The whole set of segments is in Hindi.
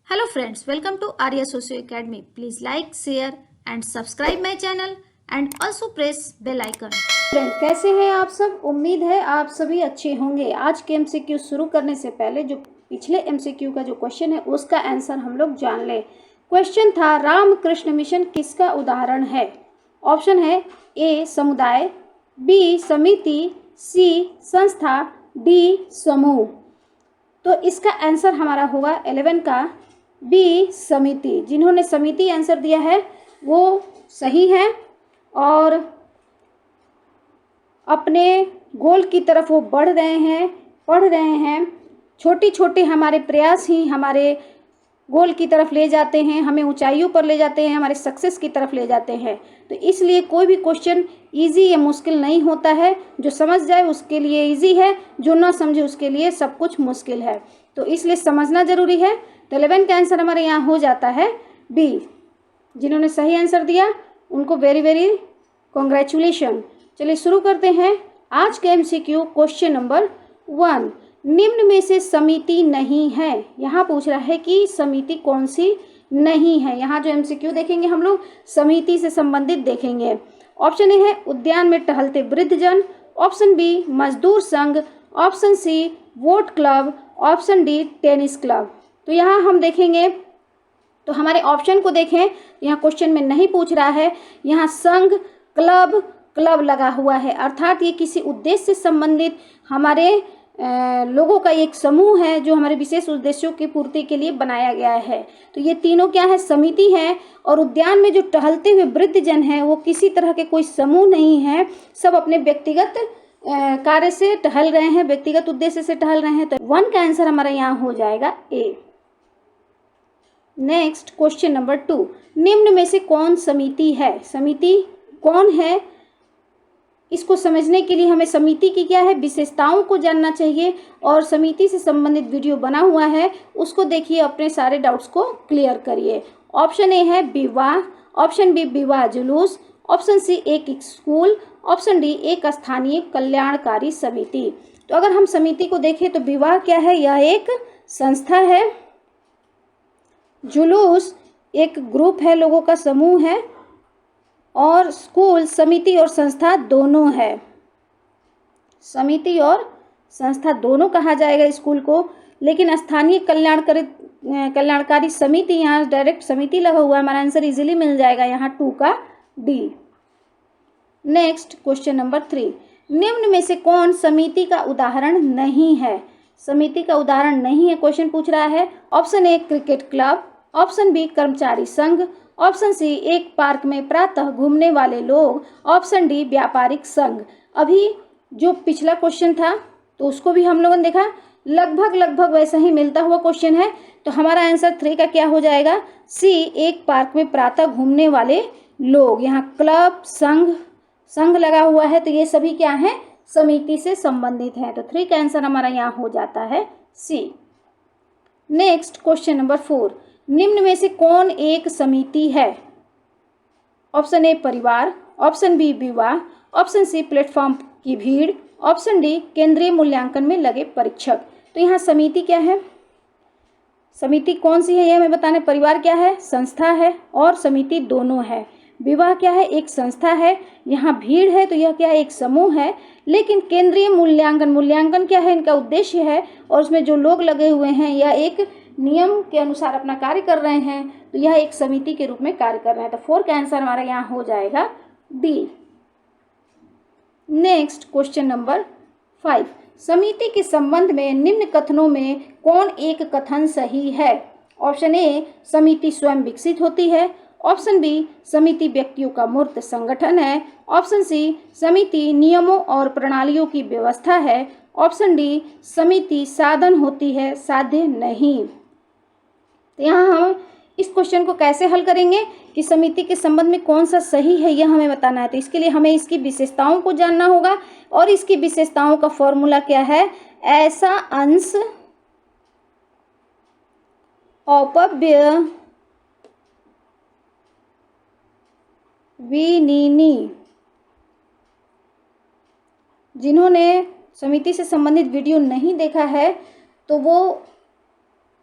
Hello friends, welcome to Arya Socio Academy. Please like, share and subscribe my channel and also press bell icon. Friend कैसे हैं आप सब। उम्मीद है आप सभी अच्छे होंगे। आज के एमसीक्यू शुरू करने से पहले जो पिछले एमसीक्यू का जो क्वेश्चन है उसका आंसर हम लोग जान लें। क्वेश्चन था रामकृष्ण मिशन किसका उदाहरण है। ऑप्शन है ए समुदाय, बी समिति, सी संस्था, डी समूह। तो इसका आंसर हमारा होगा 11 का बी समिति। जिन्होंने समिति आंसर दिया है वो सही है और अपने गोल की तरफ वो बढ़ रहे हैं, पढ़ रहे हैं। छोटी छोटी हमारे प्रयास ही हमारे गोल की तरफ ले जाते हैं, हमें ऊंचाइयों पर ले जाते हैं, हमारे सक्सेस की तरफ ले जाते हैं। तो इसलिए कोई भी क्वेश्चन इजी या मुश्किल नहीं होता है। जो समझ जाए उसके लिए इजी है, जो ना समझे उसके लिए सब कुछ मुश्किल है। तो इसलिए समझना ज़रूरी है। तो 11 का आंसर हमारे यहाँ हो जाता है बी। जिन्होंने सही आंसर दिया उनको वेरी वेरी कॉन्ग्रेचुलेशन। चलिए शुरू करते हैं आज के एमसीक्यू। क्वेश्चन नंबर 1, निम्न में से समिति नहीं है। यहाँ पूछ रहा है कि समिति कौन सी नहीं है। यहाँ जो एमसीक्यू देखेंगे हम लोग समिति से संबंधित देखेंगे। ऑप्शन ए है उद्यान में टहलते वृद्धजन, ऑप्शन बी मजदूर संघ, option C vote club, option D tennis club. तो यहाँ हम देखेंगे तो हमारे ऑप्शन को देखें। यहाँ क्वेश्चन में नहीं पूछ रहा है, यहाँ संघ क्लब लगा हुआ है, अर्थात ये किसी उद्देश्य से संबंधित हमारे लोगों का एक समूह है जो हमारे विशेष उद्देश्यों की पूर्ति के लिए बनाया गया है। तो ये तीनों क्या है, समिति है। और उद्यान में जो टहलते हुए वृद्धजन है वो किसी तरह के कोई समूह नहीं है, सब अपने व्यक्तिगत कार्य से टहल रहे हैं, व्यक्तिगत उद्देश्य से टहल रहे हैं। तो 1 का आंसर हमारा यहाँ हो जाएगा ए। नेक्स्ट क्वेश्चन नंबर 2, निम्न में से कौन समिति है। समिति कौन है, इसको समझने के लिए हमें समिति की क्या है विशेषताओं को जानना चाहिए। और समिति से संबंधित वीडियो बना हुआ है, उसको देखिए, अपने सारे डाउट्स को क्लियर करिए। ऑप्शन ए है विवाह, ऑप्शन बी विवाह जुलूस, ऑप्शन सी एक स्कूल, ऑप्शन डी एक स्थानीय कल्याणकारी समिति। तो अगर हम समिति को देखें तो विवाह क्या है, यह एक संस्था है। जुलूस एक ग्रुप है, लोगों का समूह है। और स्कूल समिति और संस्था दोनों है। समिति और संस्था दोनों कहा जाएगा स्कूल को। लेकिन स्थानीय कल्याणकारी समिति, यहाँ डायरेक्ट समिति लगा हुआ है, हमारा आंसर इजीली मिल जाएगा यहाँ 2 का डी। नेक्स्ट क्वेश्चन नंबर 3, निम्न में से कौन समिति का उदाहरण नहीं है। समिति का उदाहरण नहीं है क्वेश्चन पूछ रहा है। Option A cricket club, option B कर्मचारी संघ, ऑप्शन सी एक पार्क में प्रातः घूमने वाले लोग, ऑप्शन डी व्यापारिक संघ। अभी जो पिछला क्वेश्चन था तो उसको भी हम लोगों ने देखा, लगभग वैसा ही मिलता हुआ क्वेश्चन है। तो हमारा आंसर 3 का क्या हो जाएगा, सी एक पार्क में प्रातः घूमने वाले लोग। यहाँ क्लब संघ लगा हुआ है, तो ये सभी क्या है, समिति से संबंधित है। तो 3 का आंसर हमारा यहाँ हो जाता है सी। नेक्स्ट क्वेश्चन नंबर 4, निम्न में से कौन एक समिति है। ऑप्शन ए परिवार, ऑप्शन बी विवाह, ऑप्शन सी प्लेटफॉर्म की भीड़, ऑप्शन डी केंद्रीय मूल्यांकन में लगे परीक्षक। तो यहाँ समिति क्या है, समिति कौन सी है ये हमें बताने। परिवार क्या है, संस्था है, और समिति दोनों है। विवाह क्या है, एक संस्था है। यहाँ भीड़ है तो यह क्या है, एक समूह है। लेकिन केंद्रीय मूल्यांकन क्या है, इनका उद्देश्य है, और उसमें जो लोग लगे हुए हैं यह एक नियम के अनुसार अपना कार्य कर रहे हैं। तो यह एक समिति के रूप में कार्य कर रहे हैं। तो 4 का आंसर हमारा यहाँ हो जाएगा डी। नेक्स्ट क्वेश्चन नंबर 5, समिति के संबंध में निम्न कथनों में कौन एक कथन सही है। ऑप्शन ए समिति स्वयं विकसित होती है, ऑप्शन बी समिति व्यक्तियों का मूर्त संगठन है, ऑप्शन सी समिति नियमों और प्रणालियों की व्यवस्था है, ऑप्शन डी समिति साधन होती है, साध्य नहीं। तो यहाँ हम इस क्वेश्चन को कैसे हल करेंगे कि समिति के संबंध में कौन सा सही है यह हमें बताना है। तो इसके लिए हमें इसकी विशेषताओं को जानना होगा, और इसकी विशेषताओं का फॉर्मूला क्या है, ऐसा अंश औपव्य विनिनी। जिन्होंने समिति से संबंधित वीडियो नहीं देखा है तो वो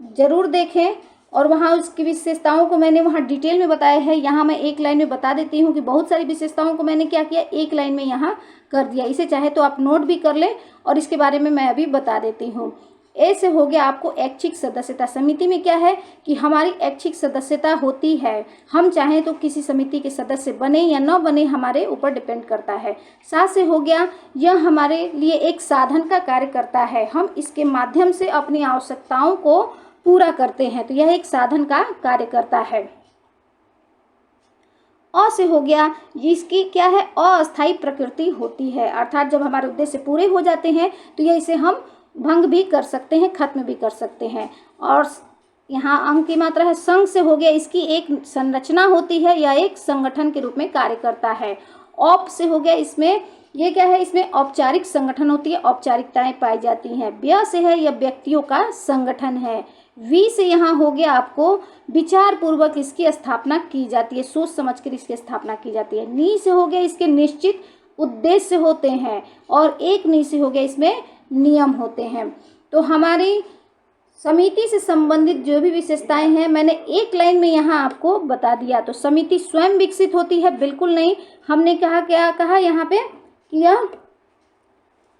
ज़रूर देखें और वहाँ उसकी विशेषताओं को मैंने वहाँ डिटेल में बताया है। यहाँ मैं एक लाइन में बता देती हूँ कि बहुत सारी विशेषताओं को मैंने क्या किया, एक लाइन में यहाँ कर दिया। इसे चाहे तो आप नोट भी कर लें और इसके बारे में मैं अभी बता देती हूँ। ए से हो गया आपको ऐच्छिक सदस्यता। समिति में क्या है कि हमारी ऐच्छिक सदस्यता होती है, हम चाहें तो किसी समिति के सदस्य बने या न बने हमारे ऊपर डिपेंड करता है। सात से हो गया, यह हमारे लिए एक साधन का कार्य करता है, हम इसके माध्यम से अपनी आवश्यकताओं को पूरा करते हैं, तो यह एक साधन का कार्य करता है। अ से हो गया, जिसकी क्या है, अस्थायी प्रकृति होती है, अर्थात जब हमारे उद्देश्य पूरे हो जाते हैं तो यह इसे हम भंग भी कर सकते हैं, खत्म भी कर सकते हैं। और यहाँ अंक की मात्रा है। संघ से हो गया, इसकी एक संरचना होती है या एक संगठन के रूप में कार्य करता है। औप से हो गया, इसमें ये क्या है, इसमें औपचारिक संगठन होती है, औपचारिकताएं पाई जाती हैं। व्य से है, यह व्यक्तियों का संगठन है। वी से यहाँ हो गया आपको विचार पूर्वक इसकी स्थापना की जाती है, सोच समझ कर इसकी स्थापना की जाती है। नी से हो गया, इसके निश्चित उद्देश्य होते हैं। और एक नी से हो गया, इसमें नियम होते हैं। तो हमारी समिति से संबंधित जो भी विशेषताएं हैं मैंने एक लाइन में यहाँ आपको बता दिया। तो समिति स्वयं विकसित होती है, बिल्कुल नहीं। हमने कहा, क्या कहा यहाँ पे कि यह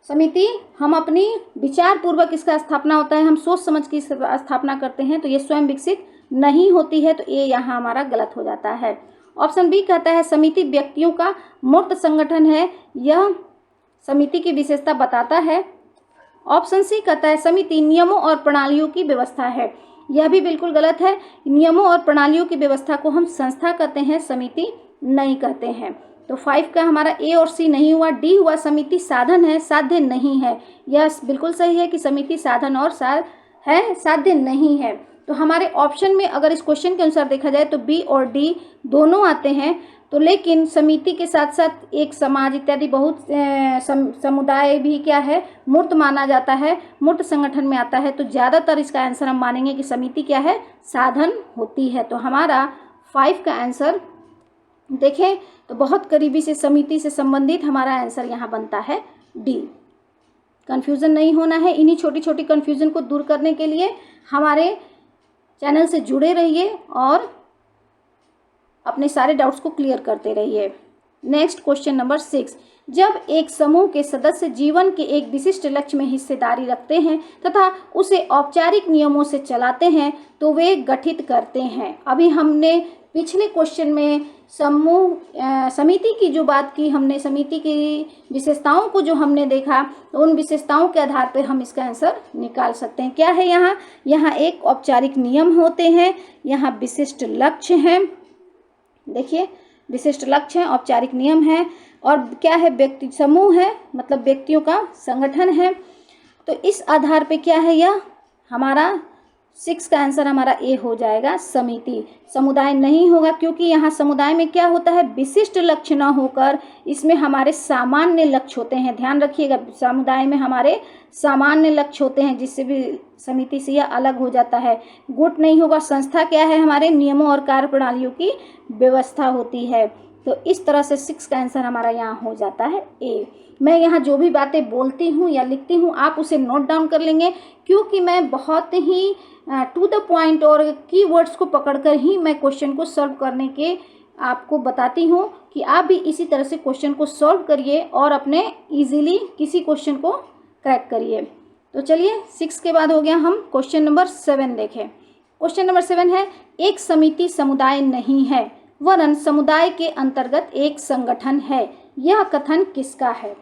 समिति हम अपनी विचार पूर्वक इसका स्थापना होता है, हम सोच समझ की स्थापना करते हैं, तो ये स्वयं विकसित नहीं होती है। तो ये यहाँ हमारा गलत हो जाता है। ऑप्शन बी कहता है समिति व्यक्तियों का मूर्त संगठन है, यह समिति की विशेषता बताता है। ऑप्शन सी कहता है समिति नियमों और प्रणालियों की व्यवस्था है, यह भी बिल्कुल गलत है। नियमों और प्रणालियों की व्यवस्था को हम संस्था कहते हैं, समिति नहीं कहते हैं। तो 5 का हमारा ए और सी नहीं हुआ। डी हुआ समिति साधन है, साध्य नहीं है। यह बिल्कुल सही है कि समिति साधन और साध्य नहीं है। तो हमारे ऑप्शन में अगर इस क्वेश्चन के अनुसार देखा जाए तो बी और डी दोनों आते हैं। तो लेकिन समिति के साथ साथ एक समाज इत्यादि बहुत समुदाय भी क्या है, मूर्त माना जाता है, मूर्त संगठन में आता है। तो ज़्यादातर इसका आंसर हम मानेंगे कि समिति क्या है, साधन होती है। तो हमारा 5 का आंसर देखें तो बहुत करीबी से समिति से संबंधित हमारा आंसर यहाँ बनता है डी। कन्फ्यूज़न नहीं होना है। इन्हीं छोटी छोटी कन्फ्यूज़न को दूर करने के लिए हमारे चैनल से जुड़े रहिए और अपने सारे डाउट्स को क्लियर करते रहिए। नेक्स्ट क्वेश्चन नंबर 6, जब एक समूह के सदस्य जीवन के एक विशिष्ट लक्ष्य में हिस्सेदारी रखते हैं तथा उसे औपचारिक नियमों से चलाते हैं तो वे गठित करते हैं। अभी हमने पिछले क्वेश्चन में समिति की जो बात की, हमने समिति की विशेषताओं को जो हमने देखा, तो उन विशेषताओं के आधार पर हम इसका आंसर निकाल सकते हैं। क्या है यहाँ एक औपचारिक नियम होते हैं, यहाँ विशिष्ट लक्ष्य हैं, देखिए विशिष्ट लक्ष्य है, औपचारिक नियम है, और क्या है, व्यक्ति समूह है, मतलब व्यक्तियों का संगठन है। तो इस आधार पे क्या है, यह हमारा 6 का आंसर हमारा ए हो जाएगा, समिति। समुदाय नहीं होगा क्योंकि यहाँ समुदाय में क्या होता है, विशिष्ट लक्ष्य ना होकर इसमें हमारे सामान्य लक्ष्य होते हैं। ध्यान रखिएगा, समुदाय में हमारे सामान्य लक्ष्य होते हैं, जिससे भी समिति से यह अलग हो जाता है। गुट नहीं होगा। संस्था क्या है, हमारे नियमों और कार्य प्रणालियों की व्यवस्था होती है। तो इस तरह से 6 का आंसर हमारा यहाँ हो जाता है ए। मैं यहाँ जो भी बातें बोलती हूँ या लिखती हूँ आप उसे नोट डाउन कर लेंगे, क्योंकि मैं बहुत ही टू द पॉइंट और कीवर्ड्स को पकड़कर ही मैं क्वेश्चन को सॉल्व करने के आपको बताती हूँ कि आप भी इसी तरह से क्वेश्चन को सॉल्व करिए और अपने इजीली किसी क्वेश्चन को क्रैक करिए। तो चलिए 6 के बाद हो गया, हम क्वेश्चन नंबर 7 देखें। क्वेश्चन नंबर 7 है, एक समिति समुदाय नहीं है वरन समुदाय के अंतर्गत एक संगठन है, यह कथन किसका है?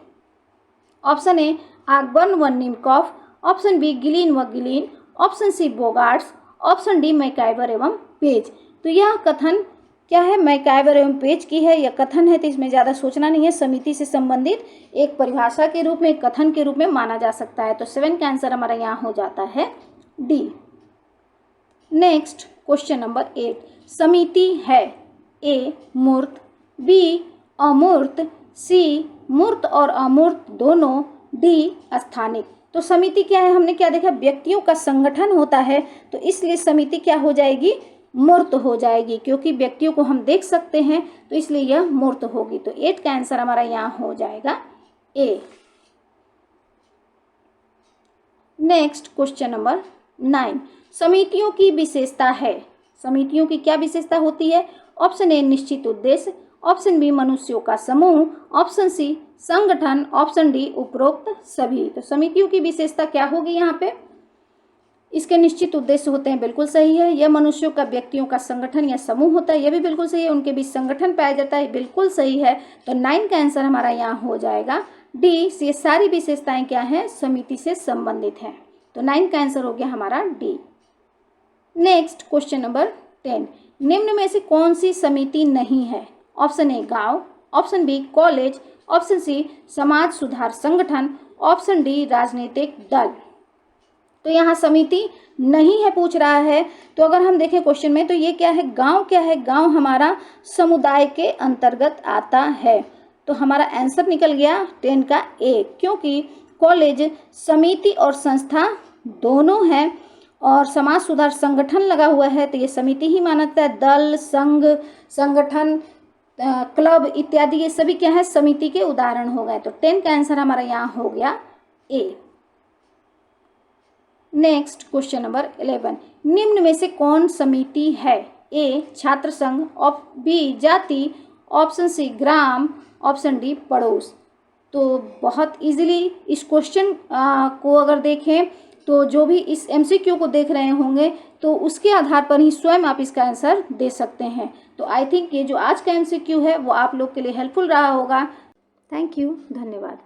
ऑप्शन ए आगबर्न व निमकॉफ, ऑप्शन बी गिलिन व Gillin, option C Bogardus, option D MacIver एवं पेज। तो यह कथन क्या है, मैकाइवर एवं पेज की है, यह कथन है, तो इसमें ज़्यादा सोचना नहीं है। समिति से संबंधित एक परिभाषा के रूप में, एक कथन के रूप में माना जा सकता है। तो 7 का आंसर हमारा यहाँ हो जाता है डी। नेक्स्ट क्वेश्चन नंबर 8, समिति है ए मूर्त, बी अमूर्त, सी मूर्त और अमूर्त दोनों, डी स्थानिक। तो समिति क्या है, हमने क्या देखा, व्यक्तियों का संगठन होता है, तो इसलिए समिति क्या हो जाएगी, मूर्त हो जाएगी, क्योंकि व्यक्तियों को हम देख सकते हैं, तो इसलिए यह मूर्त होगी। तो 8 का आंसर हमारा यहाँ हो जाएगा ए। नेक्स्ट क्वेश्चन नंबर 9, समितियों की विशेषता है। समितियों की क्या विशेषता होती है? ऑप्शन ए निश्चित उद्देश्य, ऑप्शन बी मनुष्यों का समूह, ऑप्शन सी संगठन, ऑप्शन डी उपरोक्त सभी। तो समितियों की विशेषता क्या होगी यहाँ पे? इसके निश्चित उद्देश्य होते हैं, बिल्कुल सही है। यह मनुष्यों का व्यक्तियों का संगठन या समूह होता है, यह भी बिल्कुल सही है। उनके बीच संगठन पाया जाता है, बिल्कुल सही है। तो 9 का आंसर हमारा यहाँ हो जाएगा डी। ये सारी विशेषताएं क्या हैं? समिति से संबंधित हैं। तो 9 का आंसर हो गया हमारा डी। नेक्स्ट क्वेश्चन नंबर 10, निम्न में से कौन सी समिति नहीं है? ऑप्शन ए गांव, option B college, option C समाज सुधार संगठन, ऑप्शन डी राजनीतिक दल। तो यहाँ समिति नहीं है पूछ रहा है। तो अगर हम देखें क्वेश्चन में तो ये क्या है? गांव क्या है? गांव हमारा समुदाय के अंतर्गत आता है। तो हमारा आंसर निकल गया 10 का ए, क्योंकि कॉलेज समिति और संस्था दोनों है और समाज सुधार संगठन लगा हुआ है तो ये समिति ही माना जाता है। दल, संघ, संगठन, क्लब इत्यादि ये सभी क्या है? समिति के उदाहरण हो गए। तो 10 का आंसर हमारा यहाँ हो गया ए। नेक्स्ट क्वेश्चन नंबर 11, निम्न में से कौन समिति है? ए छात्र संघ, बी जाति, ऑप्शन सी ग्राम, ऑप्शन डी पड़ोस। तो बहुत इजीली इस क्वेश्चन को अगर देखें तो जो भी इस एमसीक्यू को देख रहे होंगे तो उसके आधार पर ही स्वयं आप इसका आंसर दे सकते हैं। तो आई थिंक ये जो आज का एमसीक्यू है वो आप लोग के लिए हेल्पफुल रहा होगा। थैंक यू, धन्यवाद।